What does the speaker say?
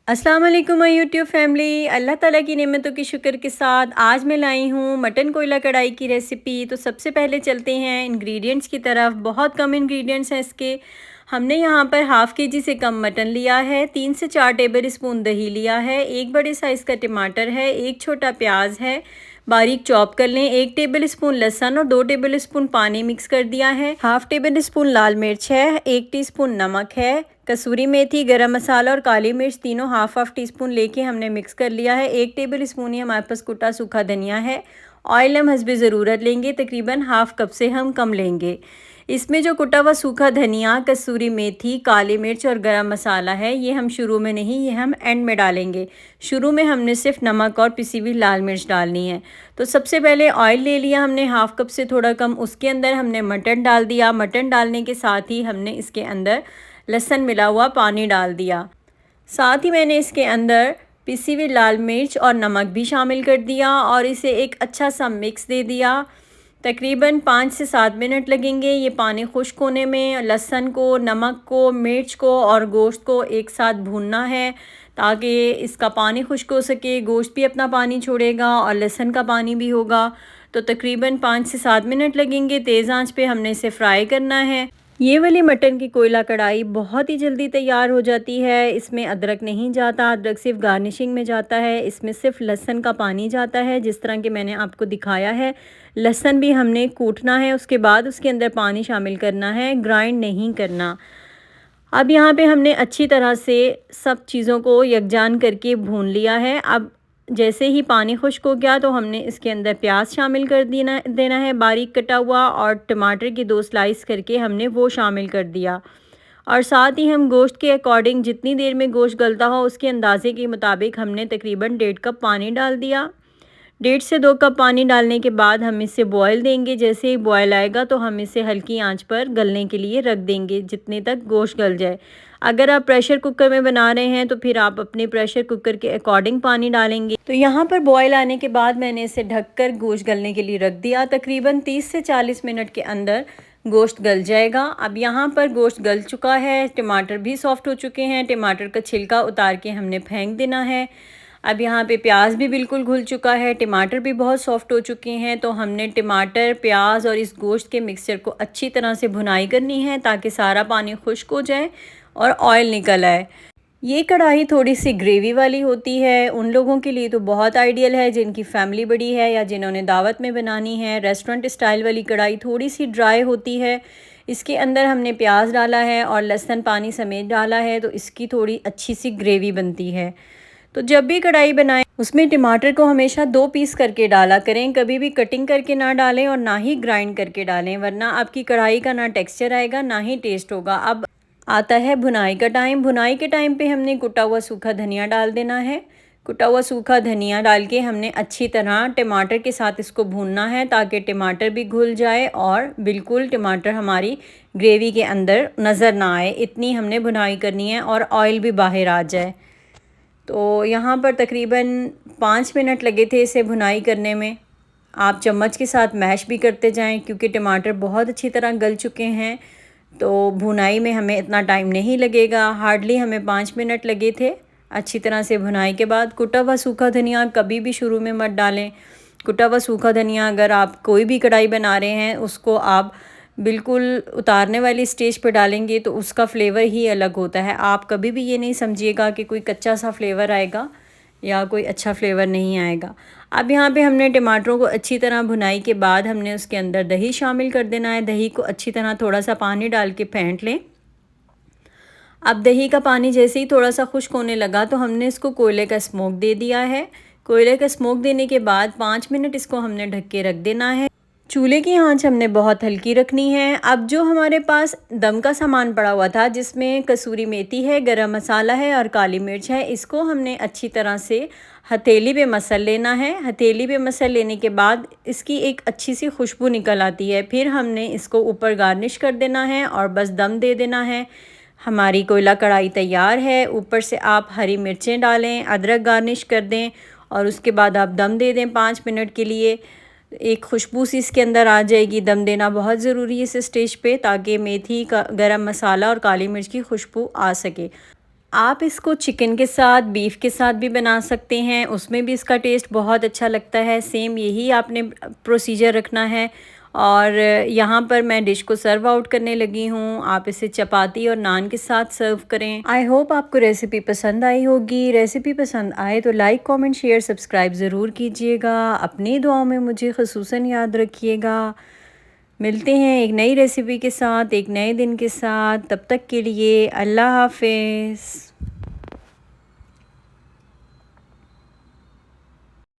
अस्सलाम वालेकुम my YouTube family. अल्लाह ताला की नेमतों के शुक्र के साथ आज मैं लाई हूँ मटन कोयला कढ़ाई की रेसिपी। तो सबसे पहले चलते हैं इंग्रेडिएंट्स की तरफ। बहुत कम इंग्रेडिएंट्स हैं इसके। हमने यहाँ पर हाफ़ के जी से कम मटन लिया है, 3 से 4 टेबल स्पून दही लिया है, एक बड़े साइज़ का टमाटर है, एक छोटा प्याज है, बारीक चॉप कर लें, 1 टेबल स्पून लहसुन और 2 टेबल स्पून पानी मिक्स कर दिया है, हाफ़ टेबल स्पून लाल मिर्च है, 1 टीस्पून नमक है, कसूरी मेथी, गरम मसाला और काली मिर्च तीनों हाफ़ टी स्पून लेके हमने मिक्स कर लिया है। 1 टेबल स्पून ही हमारे पास कुटा सूखा धनिया है। ऑयल हम हस्बे ज़रूरत लेंगे, तकरीबन हाफ़ कप से हम कम लेंगे। इसमें जो कुटा हुआ सूखा धनिया, कसूरी मेथी, काली मिर्च और गरम मसाला है, ये हम शुरू में नहीं, ये हम एंड में डालेंगे। शुरू में हमने सिर्फ नमक और पिसी हुई लाल मिर्च डालनी है। तो सबसे पहले ऑयल ले लिया हमने हाफ़ कप से थोड़ा कम, उसके अंदर हमने मटन डाल दिया। मटन डालने के साथ ही हमने इसके अंदर लहसुन मिला हुआ पानी डाल दिया। साथ ही मैंने इसके अंदर पिसी हुई लाल मिर्च और नमक भी शामिल कर दिया और इसे एक अच्छा सा मिक्स दे दिया। तकरीबन 5 से 7 मिनट लगेंगे ये पानी खुश्क होने में। लहसुन को, नमक को, मिर्च को और गोश्त को एक साथ भूनना है ताकि इसका पानी खुश्क हो सके। गोश्त भी अपना पानी छोड़ेगा और लहसुन का पानी भी होगा। तो तकरीबन 5 से 7 मिनट लगेंगे। तेज़ आंच पे हमने इसे फ्राई करना है। ये वाली मटन की कोयला कढ़ाई बहुत ही जल्दी तैयार हो जाती है। इसमें अदरक नहीं जाता, अदरक सिर्फ गार्निशिंग में जाता है। इसमें सिर्फ लहसुन का पानी जाता है, जिस तरह के मैंने आपको दिखाया है। लहसुन भी हमने कूटना है, उसके बाद उसके अंदर पानी शामिल करना है, ग्राइंड नहीं करना। अब यहाँ पे हमने अच्छी तरह से सब चीज़ों को यकजान करके भून लिया है। अब जैसे ही पानी खुश्क हो गया तो हमने इसके अंदर प्याज शामिल कर देना है बारीक कटा हुआ, और टमाटर की 2 स्लाइस करके हमने वो शामिल कर दिया। और साथ ही हम गोश्त के अकॉर्डिंग जितनी देर में गोश्त गलता हो उसके अंदाज़े के मुताबिक हमने तकरीबन 1.5 कप पानी डाल दिया। 1.5 से 2 कप पानी डालने के बाद हम इसे बॉयल देंगे। जैसे ही बॉयल आएगा तो हम इसे हल्की आंच पर गलने के लिए रख देंगे, जितने तक गोश्त गल जाए। अगर आप प्रेशर कुकर में बना रहे हैं तो फिर आप अपने प्रेशर कुकर के अकॉर्डिंग पानी डालेंगे। तो यहाँ पर बॉयल आने के बाद मैंने इसे ढककर गोश्त गलने के लिए रख दिया। तकरीबन 30 से 40 मिनट के अंदर गोश्त गल जाएगा। अब यहाँ पर गोश्त गल चुका है, टमाटर भी सॉफ्ट हो चुके हैं। टमाटर का छिलका उतार के हमने फेंक देना है। अब यहाँ पे प्याज भी बिल्कुल घुल चुका है, टमाटर भी बहुत सॉफ्ट हो चुके हैं। तो हमने टमाटर, प्याज और इस गोश्त के मिक्सचर को अच्छी तरह से भुनाई करनी है ताकि सारा पानी खुश्क हो जाए और ऑयल निकल आए। ये कढ़ाई थोड़ी सी ग्रेवी वाली होती है। उन लोगों के लिए तो बहुत आइडियल है जिनकी फैमिली बड़ी है या जिन्होंने दावत में बनानी है। रेस्टोरेंट स्टाइल वाली कढ़ाई थोड़ी सी ड्राई होती है। इसके अंदर हमने प्याज डाला है और लहसुन पानी समेत डाला है, तो इसकी थोड़ी अच्छी सी ग्रेवी बनती है। तो जब भी कढ़ाई बनाएं उसमें टमाटर को हमेशा 2 पीस करके डाला करें। कभी भी कटिंग करके ना डालें और ना ही ग्राइंड करके डालें, वरना आपकी कढ़ाई का ना टेक्सचर आएगा ना ही टेस्ट होगा। अब आता है भुनाई का टाइम। भुनाई के टाइम पे हमने कुटा हुआ सूखा धनिया डाल देना है। कुटा हुआ सूखा धनिया डाल के हमने अच्छी तरह टमाटर के साथ इसको भूनना है ताकि टमाटर भी घुल जाए और बिल्कुल टमाटर हमारी ग्रेवी के अंदर नज़र ना आए। इतनी हमने भुनाई करनी है और ऑयल भी बाहर आ जाए। तो यहाँ पर तकरीबन 5 मिनट लगे थे इसे भुनाई करने में। आप चम्मच के साथ मैश भी करते जाएं क्योंकि टमाटर बहुत अच्छी तरह गल चुके हैं। तो भुनाई में हमें इतना टाइम नहीं लगेगा, हार्डली हमें 5 मिनट लगे थे। अच्छी तरह से भुनाई के बाद कुटा हुआ सूखा धनिया कभी भी शुरू में मत डालें। कुटा हुआ सूखा धनिया अगर आप कोई भी कढ़ाई बना रहे हैं उसको आप बिल्कुल उतारने वाली स्टेज पर डालेंगे तो उसका फ्लेवर ही अलग होता है। आप कभी भी ये नहीं समझिएगा कि कोई कच्चा सा फ्लेवर आएगा या कोई अच्छा फ्लेवर नहीं आएगा। अब यहाँ पे हमने टमाटरों को अच्छी तरह भुनाई के बाद हमने उसके अंदर दही शामिल कर देना है। दही को अच्छी तरह थोड़ा सा पानी डाल के फेंट लें। अब दही का पानी जैसे ही थोड़ा सा खुश्क होने लगा तो हमने इसको कोयले का स्मोक दे दिया है। कोयले का स्मोक देने के बाद 5 मिनट इसको हमने ढक के रख देना है। चूल्हे की आंच हमने बहुत हल्की रखनी है। अब जो हमारे पास दम का सामान पड़ा हुआ था जिसमें कसूरी मेथी है, गरम मसाला है और काली मिर्च है, इसको हमने अच्छी तरह से हथेली पे मसल लेना है। हथेली पे मसल लेने के बाद इसकी एक अच्छी सी खुशबू निकल आती है। फिर हमने इसको ऊपर गार्निश कर देना है और बस दम दे देना है। हमारी कोयला कढ़ाई तैयार है। ऊपर से आप हरी मिर्चें डालें, अदरक गार्निश कर दें और उसके बाद आप दम दे दें 5 मिनट के लिए। एक खुशबू सी इसके अंदर आ जाएगी। दम देना बहुत ज़रूरी है इस स्टेज पे ताकि मेथी का, गरम मसाला और काली मिर्च की खुशबू आ सके। आप इसको चिकन के साथ, बीफ के साथ भी बना सकते हैं, उसमें भी इसका टेस्ट बहुत अच्छा लगता है। सेम यही आपने प्रोसीजर रखना है। और यहाँ पर मैं डिश को सर्व आउट करने लगी हूँ। आप इसे चपाती और नान के साथ सर्व करें। आई होप आपको रेसिपी पसंद आई होगी। रेसिपी पसंद आए तो लाइक, कमेंट, शेयर, सब्सक्राइब ज़रूर कीजिएगा। अपनी दुआओं में मुझे ख़ुसूसन याद रखिएगा। मिलते हैं एक नई रेसिपी के साथ, एक नए दिन के साथ। तब तक के लिए अल्लाह हाफ़िज़।